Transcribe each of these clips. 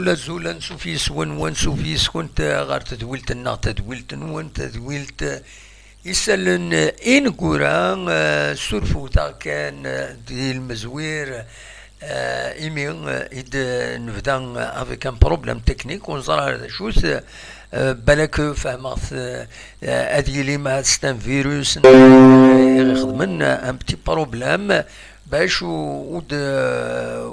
زولا زولا سوفيس ون سوفيس كنت غار تدويلت النا تدويلت نون تدويلت يسالن إن كورا سورفوتا كان دي المزوير إيمين إد نبدا افيك ان بروبليم تكنيك ونزرع هذا شوس بالك فهمت هذه لي ما ستان فيروس يخدمن ان بتي بروبليم باش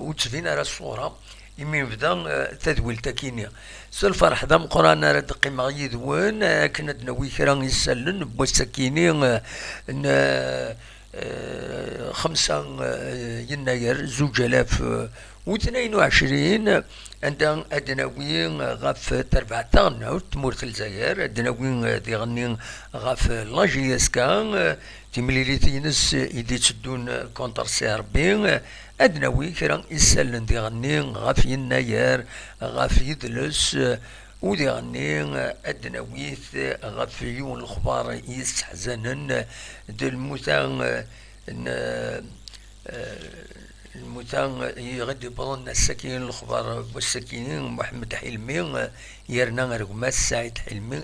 وتفينا على الصوره يمين بدا تدويل تكينيا سالفرح ذا مقران راد قيمة يدوان كنا دناوي كرا يسلن بوسكيني 5 يناير 2022 عندنا أدناوي غاف تربع تاغنا تمورت الجزائر أدناوي ديغني غاف لاجياسكا تيمليليتينس إيدي تشدون كونتر سيربين أدناوي كرا يسلن ديغني غاف يناير غاف يدلس وديغني أدناويث غاف يون الخبار يستحزنن دو الموتان الموتان يغدي بضن السكين الخبار والسكينين محمد حلمي يرنا رقماس سعيد حلمي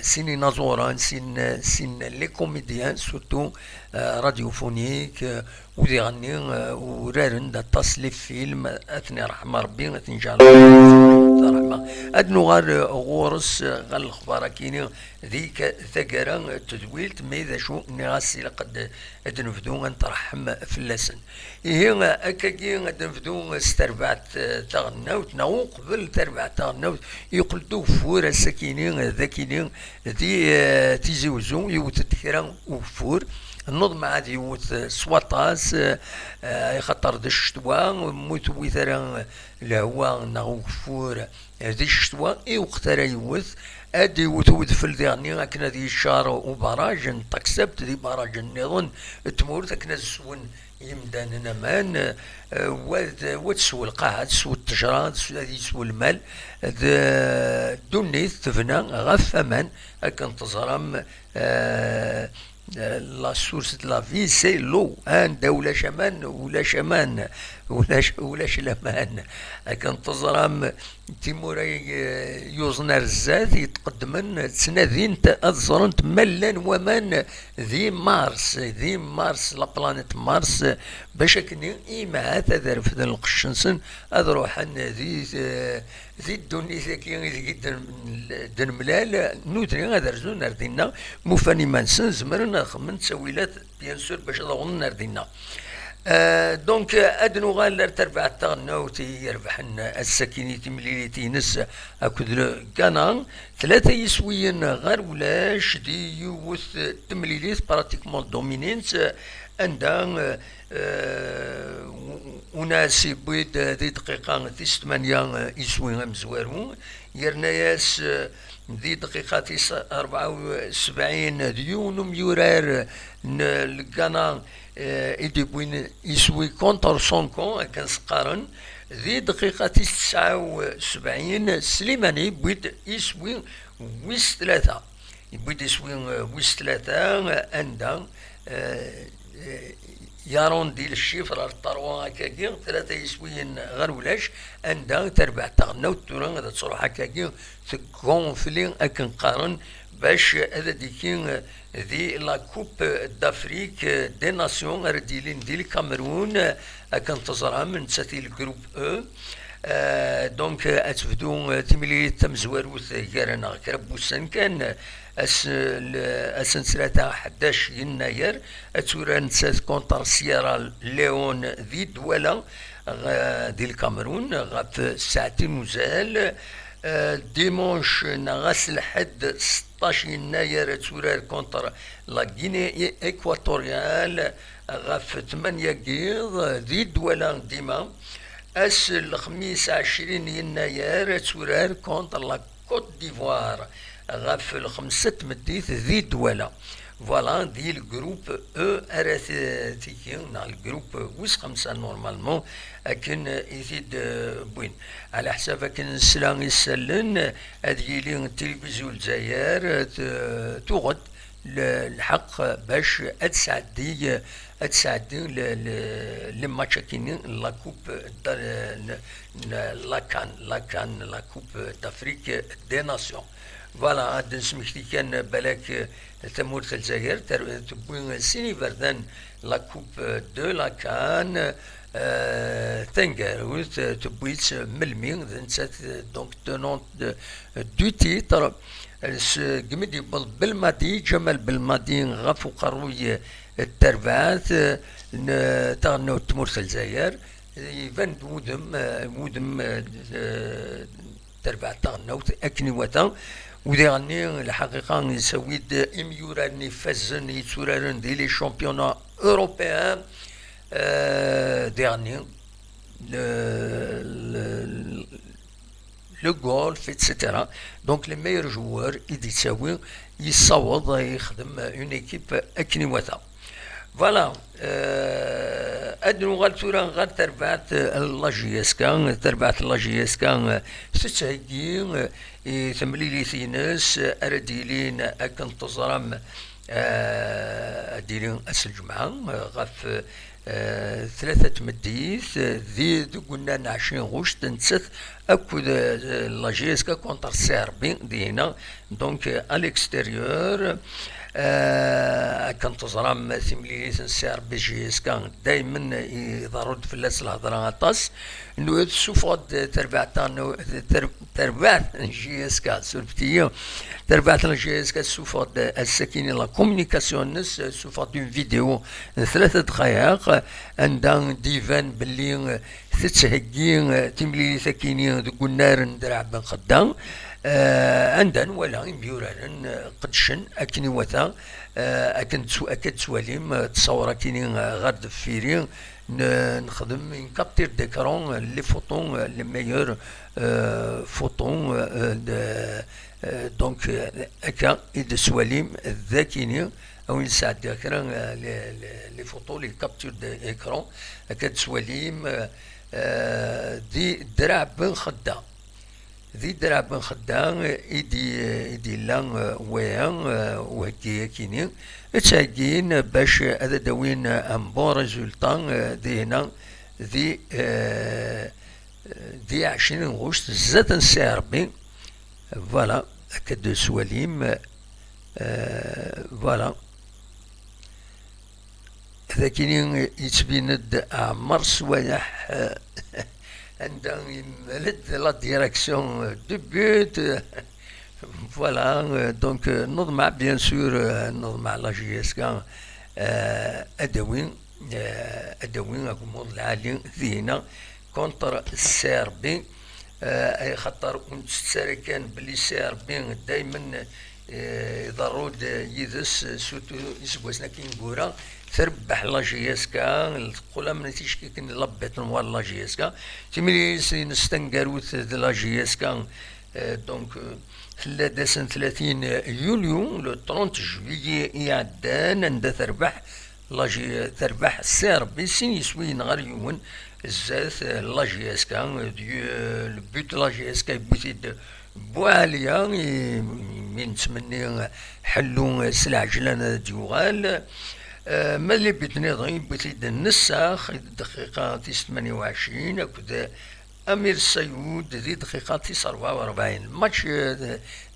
سين نازوران سين لي كوميديان سورتو راديوفونيك وديغني ورارن دا تصليف فيلم اثني رحمه ربي اثني جعل رحمه ادنو غار غورس غال الخبار كيني ذيك ثقرا تدويلت ميذا شو نغاسي لقد ادنفدو نترحم فلاسن هي اكاكي ادنفدو استربعت تغناوت ناو قبل تربعت تغناوت يقلدو فور السكينين ذاكينين ذي تيزيوزو يوتتكرا وفور النظم عاد يوت سواطاس يخطر ذا الشتوى موت ويثرا الهوا ناو فور ذي الشتوى وقتها يوث ادي وتود في الديرني كنا ذي الشار وبراج تكسبت ذي براج النظن تمور كنا سون يمدان نمان وتسوى القاعة تسوى التجرة تسوى المال دونيث تفنى غف امان كان تزرم لا سورس دو لا في سي لو ولا شمان ولا شمان ولا شلمان كان تزرم تيموراي يوزنار الزاد يتقدمن تسنادين تأذرنت ملان ومان ذي مارس لا بلانيت مارس باش كني إيما تذر في ذا القشنسن أذروحن ذي الدوني ذاكي دن ملال نودري غادرزو نردينا موفاني مانسن زمرنا خمن تسويلات بيان سور باش ضغن نردينا دونك ادنو غالر تربع تغنوتي يربحن السكينيتي مليليتي نس اكد كان 3 يسويين غير ولاش دي يوث تمليليت براتيكمون دومينينس عندها وناس بيد ذي دقيقة 8 يسوي مزوارون يرناياس ذي دقيقة 74 ديون ميورار الكانا إيدي بوين يسوي كونتر سونكون كان سقارن ذي دقيقة 79 سليماني بيد يسوي ويس 3 بيد يسوي ويس 3 عندها يارون ديال الشيفر الطروان هكاكي 3 يسويين غير ولاش عندها تربع تغناو تورا غادا تروح هكاكي تكونفلي اكن قارن باش هذا ديكين ذي لا كوب دافريك دي ناسيون رديلين ديال الكاميرون كان تزرع من تساتي الجروب دونك اتفدو تملي تمزواروث كارنا كربوسان كان السنسلة 11 يناير اتوران نسات كونتر سيارا ليون ذي دولا ديال الكاميرون غاف ساعتين وزال ديمونش نغاس الحد 16 يناير تورار كونتر لا غيني اكواتوريال غاف 8 قيض ذي دولا ديما الخميس 20 يناير تورار كونتر لا كوت ديفوار غاف الخمسة مديت ذي دولا فوالا دي الجروب ارثيكين الجروب ويس 5 نورمالمون لكن يزيد بوين على حساب كان السلام يسلن هذه لي التلفزيون الجزائر تغد الحق باش اتساعدي لي ماتش كاينين لا كوب لا كان لا كوب دافريك دي ناسيون. فوالا هاد نسميكتي كان بالك تمور الجزائر تبوي سيني فردان لا كوب دو لا كان تنقروت تبويت ملمي نسات دونك تونونت دو تيتر قمدي بالماضي جمال بالماضي غفو قروي التربات تغنو تمورس الجزائر يبان ودم تربع تغنو اكني وتا ودي غني الحقيقه نسويد اميوراني فازن يتورارن دي لي شامبيونا اوروبيان dernier le golf etc. Donc les meilleurs joueurs يتساوي يصوض يخدم une équipe اكني وثا. فوالا ادنو غال تورا غال تربعت لاجيسكا تتهيئ ثمليلي ثيناس ارديلين اكن تزرم ديلين اس الجمعة غف ثلاثة مديث ذي قلنا نعشين غوش تنسث أكد لاجيسكا كونتر سيربي دينا دونك أليكستيريور كان تزرام ثمليليث نسير بجيسكا دايما يضرد في اللاس الهضرة طاس انو سوفود تربعت جيسكا سولفتية تربعت جيسكا سوفود السكينة لا كومونيكاسيون نس سوفود دون فيديو 3 دقائق عندها ديفان باللي تتهجي تمليليث كيني ذو النار ندرع بن خدام عندنا ولا بيوران قدشن اكني وثا اكد سواليم تصور كيني غاد فيري نخدم نكابتير ديكرون لي فوتون لي ميور فوتون دونك اكا ايد سواليم ذاكيني او يساعد ديكرون لي فوتون لي كابتير ديكرون اكد سواليم دي درع بن خدام ذي دراب بن خدام إيدي لان ويان وهكي كيني تساقين باش هذا داوين أمبو ريزولتان ذي هنا ذي 20 غشت زاد نسي ربي فوالا هكا سواليم فوالا هذا كيني يتبيند عمر سوايح عندما يملد لا ديريكسيون دو بوت فوالا دونك نضمع بيان سور نضمع لا جي اس كا ادوين اكو العالي ذينا كونتر السيربي خاطر نتساري كان بلي سيربي دايما يضرود يدس سوتو يسبوسنا كي نقورا تربح لا جي اس كا تقول من تيشكي كن لبيت نوار لا جي اس كا تملي نستنقروت لا جي اس كا دونك 33 يوليو لو 30 جويي يعدان عند تربح لا جي تربح السيربي سين يسوي نهار يوم الزاث لا جي اس كا البوت لا جي اس كا بوتيد بواليا من تمني حلو سلع جلان ديوغال ملي بيتني ضعيف بتيد النساخ دقيقة 28 أكد أمير سيود ذي دقيقة 44 ماتش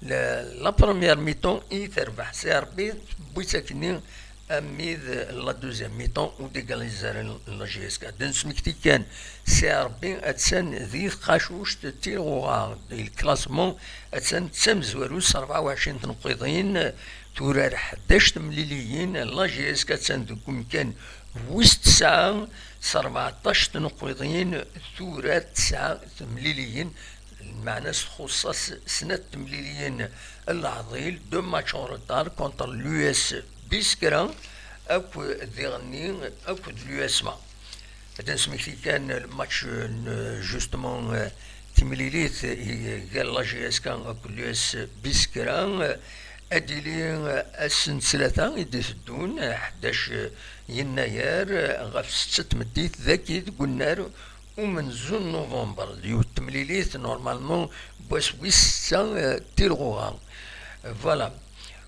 لا بروميير ميتون تربح سيربي بويتاكني أميد لا دوزيام ميتون وديكاليزار لا جي اس كا دنسمكتي كان سيربي أتسان ذي قاشوش تيروغا الكلاسمون أتسان تسمزوروس 24 تنقيضين تورار 11 مليليين لا جي اس كتساندكم كان وسط ساعة 14 تنقيضين تورار 9 مليليين المعنى خصوصا سنة مليليين العضيل دو ماتش اون روتار كونتر اليو اس بيسكرا اكو ديغني اكو اليو اس ما هذا سميتي كان الماتش جوستومون تمليليت قال لا جي اس كان اكو اليو اس بيسكرا أديلي السن ثلاثة يدسدون 11 يناير غف 6 مديت ذاكي قلنا ومن زون نوفمبر ديو التمليليت نورمالمون بواس ويسا تيرغوها فوالا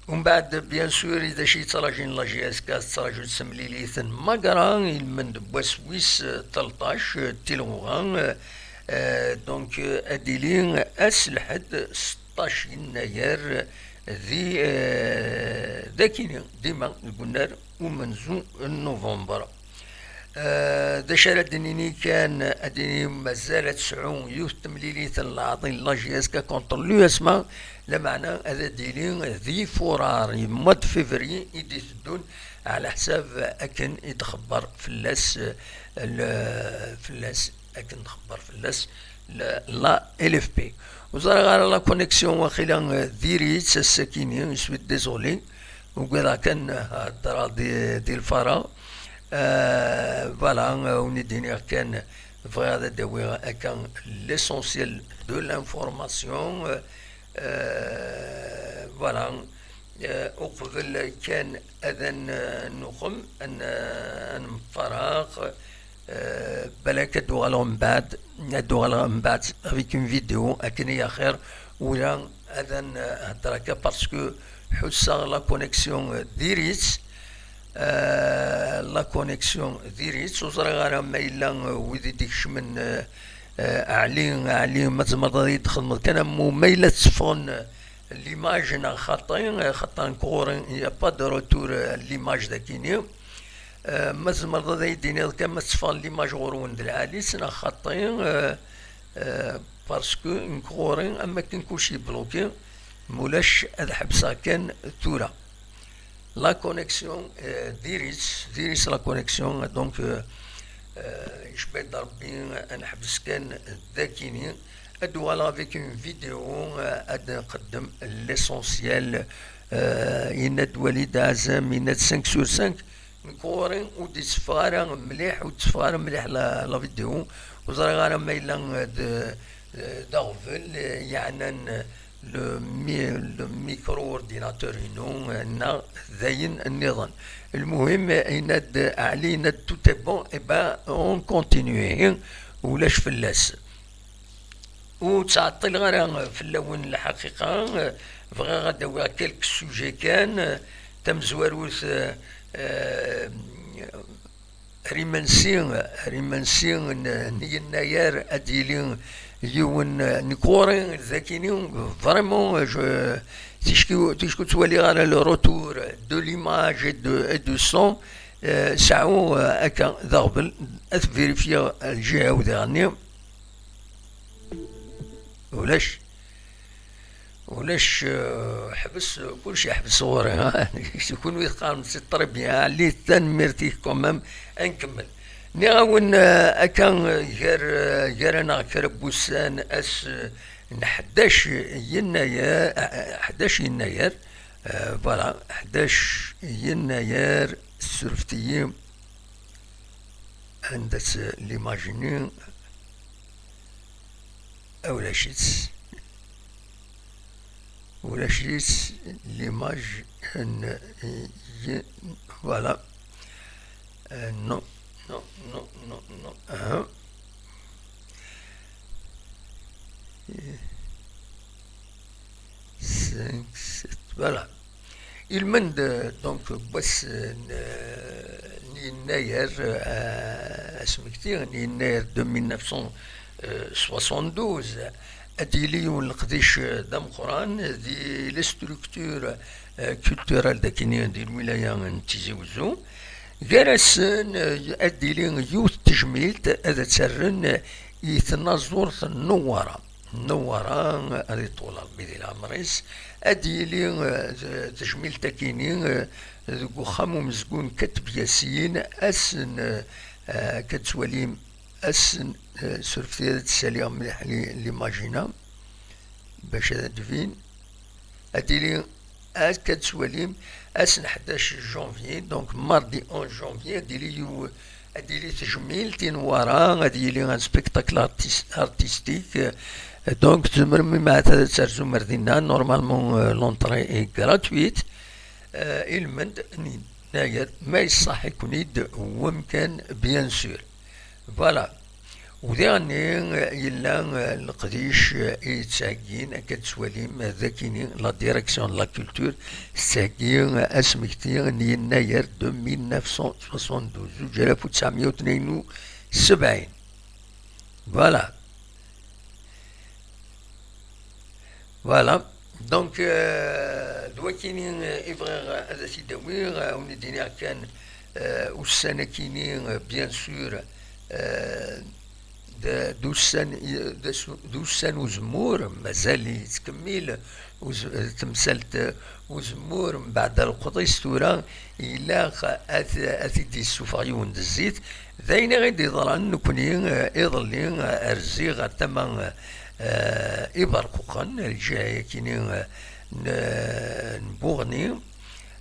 ومن بعد بيان سور اذا شي تراجين لا جي اس كاس تراجل سمليليث ماكران من بوسويس 13 تيلوغان دونك اديلين اسلحد 16 يناير ذي ذاكيني ديما قلنا ومنزو نوفمبر ذا شارد دنيني كان اديني مازال تسعون يوث تمليليث العظيم لا جي اس كا كونتر لو اسما لمعنى هذا ديلين ذي فورار مود فيفري يدي تدون على حساب اكن يتخبر فلاس فلاس اكن تخبر فلاس لا الف بي وزار غير لا كونيكسيون واخيلا ديريت الساكينين سويت ديزولي وكذا كان الدرا دي الفرا فوالا ونديني كان فغادا داوي كان ليسونسيال دو لانفورماسيون فوالا وقبل كان اذن نخم ان فراغ بلاك ادو من بعد من بعد افيك اون فيديو اكن يا خير ولا اذن هضرك باسكو حسا لا كونيكسيون ديريت لا كونيكسيون ديريت وصرا غير ما الا ويدي ديكش من علي ما تمرض يدخل كان مميلة تفون ليماج خاطين كورين يا با دو روتور ليماج داكيني ما تمرض يديني كما تفون ليماج غورون العالي سنا خاطين باسكو كورين اما كان كلشي بلوكي مولاش هاد حبسه كان ثورة لا كونيكسيون ديريس لا كونيكسيون دونك يشبه ربي نحبس كان ذاكيني ادوالا افيك اون فيديو اد نقدم ليسونسيال يناد وليد عزام يناد 5 sur 5 نكورين ودي تفارا مليح وتفارا مليح لا فيديو وزرا غير ما الا داغفل يعني لو ميكرو اورديناتور نا ذاين النظام المهم يناد علينا توت بون اي با اون كونتينيو ولاش فلاس وتعطل غير في اللون الحقيقه بغا غدا كلك سوجي كان تم زواروث ريمانسين نيار اديلين يون نكورين ذاكينين فريمون تيشكو تولي على لو روتور دو ليماج دو سون ساعو هكا ضربل فيريفيا الجهه ودغني ولاش حبس كلشي حبس صغوري يكون ويقارن سي التربيه اللي تنمرتيه كومام نكمل نغاون اكان غير انا كربوسان اس 11 يناير فوالا 11 يناير سرفتيين عندس ليماجيني ولا شيت ليماج فوالا نو voilà il mène donc بس يناير اسمكتي يناير 1972 اديليون القديش دام قران دي لي ستركتور كولتورال داكينين ديال الولايه نتيجي وزو جالسن اديلين يوث تجميلت هذا تسرن يتنازور النوارة هذه طول بيدي العمريس اديلين تجميل تاكينين ذو خامو مزقون كتب ياسين اسن كتسوليم اسن سرفتي هذا تسالي مليح ليماجينا باش هذا دفين اديلين كتسوليم اسن 11 جونفي دونك ماردي 11 جونفي اديلي تجميل تنوارا غادي ان سبيكتاكل ارتستيك دونك تمرمي مع ثلاث سرزو مردينا نورمالمون لونطري اي غراتويت المند ناير ما يصح يكون يد ومكان بيان سور فوالا وديعني يلا القديش يتساقين كتسواليم ذاكيني لا ديريكسيون لا كولتور تساقين اسمكتي يناير 1972 1972. فوالا فوالا دونك دوا كاينين افغي هذا سيداوي وندينا كان والسنه كاينين بيان سور دوسان وزمور مازال يتكمل تمثلت وزمور من بعد القديس تورا إلا أثي دي السفغيون الزيت ذاين غير يضران نكوني إضلي أرزيغ تما إبرقوقا الجاية كيني نبوغني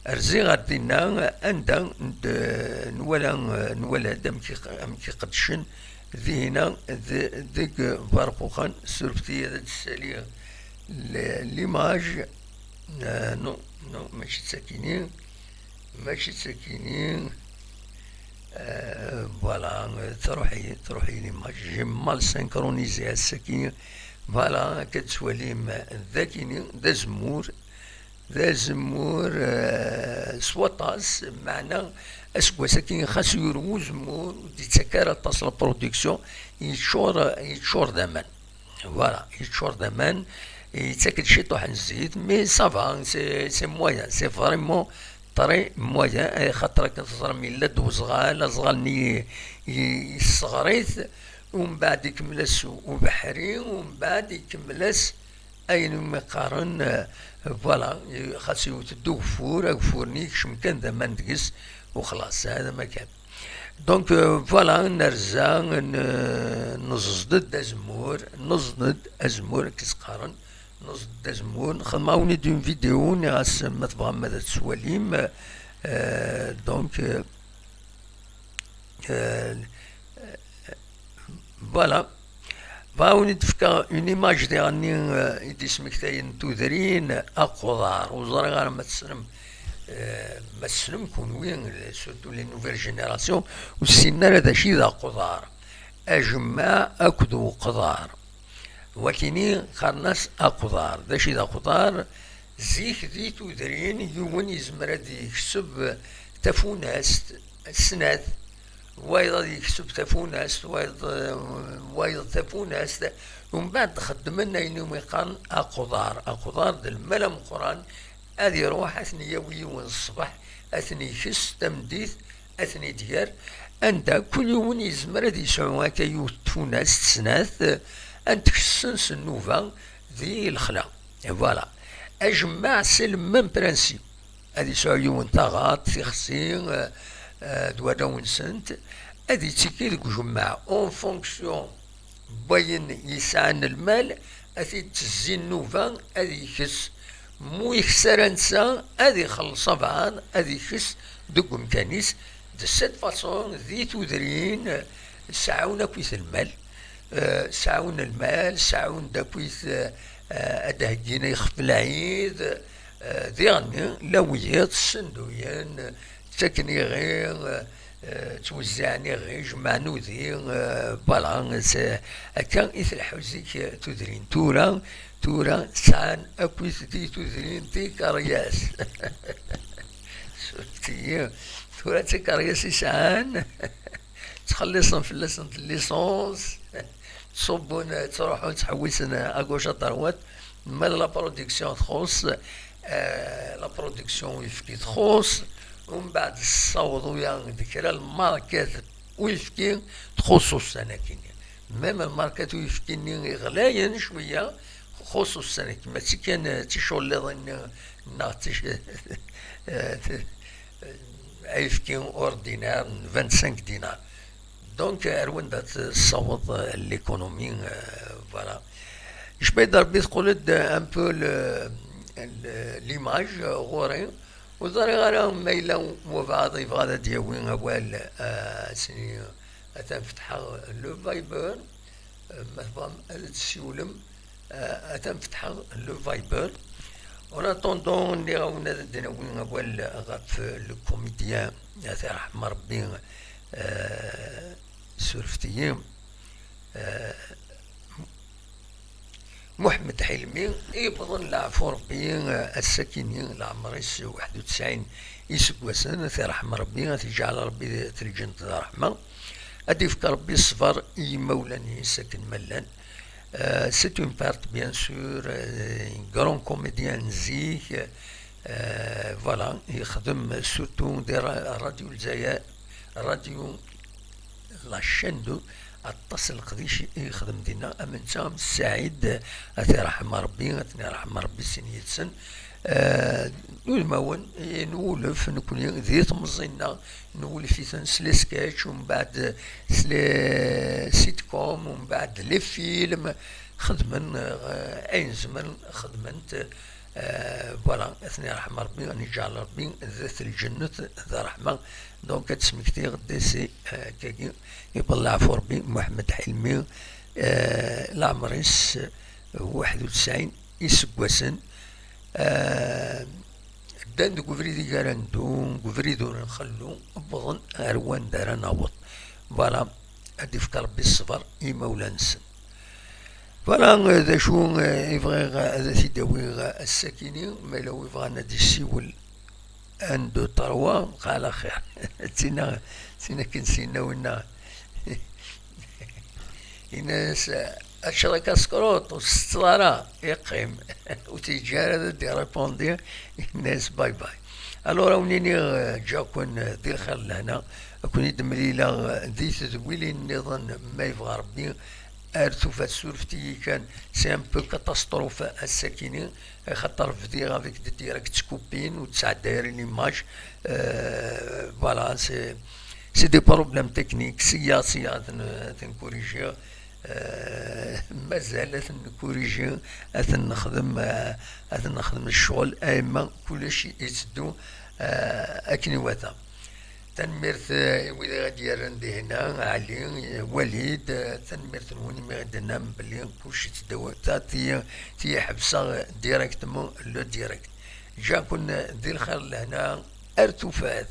أرزيغ دينا أندا نولا دم كي قدشن ذينا ذيك فارقوخان سورفتي هذا السالية ليماج نو ماشي ساكنين فوالا تروحي ليماج جمال سانكرونيزي الساكنين فوالا كتسواليم ذاكيني ذا زمور سواطاس معنا اسكوا ساكين خاصو يروز زمور ديتسكر تصل برودكسيون يتشور دامان فوالا يتشور دامان يتاكل شي طوح الزيت مي صافا سي مويان سي فريمون طري مويان خاطر كتصرى من لد وصغال صغالني يصغريث ومن بعد يكملس وبحري ومن بعد يكملس اين مقارن فوالا خاصو يتدو فورني كشمكان ذا مندقس وخلاص هذا ما كان دونك فوالا نرزا نزدد ازمور كيسقارن نزدد ازمور خدماوني دون فيديو ناس ما تبغى ماذا تسواليم دونك فوالا فاوني تفكا اون ايماج ديالني يدي سمكتاين تودرين اقدار وزرا غير ما تسلم كون وين سورتو لي نوفيل جينيراسيون والسنة هذا شي ذا قدار اجمع اكدو قدار وكيني قرناس اقدار ذا شي ذا قدار زيك ذي تودرين يوم يزمر هذا يكسب تفوناس السناد وايضا يكسب تفوناس وايضا تفوناس ومن بعد خدمنا انهم يقال اقدار د الملا قران هذه يروح اثني يوي الصباح اثني يخس تمديث اثني ديار انت كل يوم يزمر هذه يسعوا كيو تفوناس تسناث انت كسن سنوفا ذي الخلا فوالا اجمع سلم من برانسيب هذه يسعوا يوم طاغات في خسين دوادا ونسنت هذه تيكي ذوك جماعة اون فونكسيون باين يسعن المال هذه تزين نوفا هذه يخس مو يخسر انسان هذه يخلص بعض هذه يخس دوك مكانيس دو سيت فاسون ذي تودرين سعونا كويس المال سعون دا كويس ادهجينا يخف العيد ذيغني لويات السندويان تكني غير توزعني غير جمعنو ذي فوالا كان إثر حوزيك تدرين تورا سان أكويس دي تدرين تي كارياس شفتي تورا تي كارياس سان تخلصن في الليسونس تصبون تروحون تحوسن أكوش طروات مال لا برودكسيون تخص لا برودكسيون يفكي تخص ومن بعد الصوت يعني ذكرى الماركات ويفكي تخصو السنة كيني ميم الماركات ويفكيني غلايا شوية خصو السنة كيما كان تيشول لي يفكي اوردينار 25 دينار دونك اروان دات الصوت ليكونومي فوالا شبيد ربي تقولد ان بو ليماج غوري وزاري غير ميلا وبعض يبغى ديوين أول سني أتنفتح لو فايبر مثلا السيولم أتنفتح لو فايبر ولا طوندون اللي غاونا دنوين أول غاف لو كوميديان يا رحم ربي سورفتيين محمد حلمي يبغى العفو ربي السكينين العمريس 91 يسكوسن رحم ربي تجعل ربي الجنة الرحمة أديفك ربي الصفر مولاني ساكن ملان. C'est une part bien sûr grand comédien زيه فوالا يخدم سورتو دير راديو الجزائر راديو لاشين دو اتصل قديش يخدم دينا امن تام السعيد اثي رحم ربي اثني رحم ربي سنيت سن المون نولف نكون ذي تمزينا نولف في سلي سكيتش ومن بعد سلي سيت كوم ومن بعد لي فيلم خدمن عين زمن خدمنت فوالا اثني رحم ربي نجعل ربي ذات الجنة ذا رحمة دونك تسمكتي غدي سي كاكي يبقى العفو ربي محمد حلمي العمريس 91 يسكواسن دان دو كوفريدي كاراندو كوفريدو نخلو بغن اروان دارا ناوط فوالا هادي فكر ربي الصبر يمولا نسن فوالا ذا شو يبغي هذا تيداوي الساكيني ما لو يبغى نادي السيول ان دو تروا قال خير تينا كنسينا ونا الناس الشركة سكروت والسترارة يقيم وتيجار هذا دي ريبوندي الناس باي باي. الو راونيني جاكون دي الخير لهنا كون يدمليلا ذي تدويلي النظام ما يبغى ربي ارثو فات سورفتي كان سي ان بو كاتاستروف الساكنين خاطر فدي افيك دي ديريكت كوبين وتسع دايرين ليماج فوالا سي دي بروبليم تكنيك سياسية تنكوريجيو مازال نكوريجي نخدم الشغل ايما كلشي يتدو اكني واتا تنميرت وإذا غادي يرندي هنا علي وليد تنميرت نوني ما غادي بلي كلشي تداوى تي حبسة ديريكتمون لو ديريكت جا كنا دي الخير لهنا ارتفاث.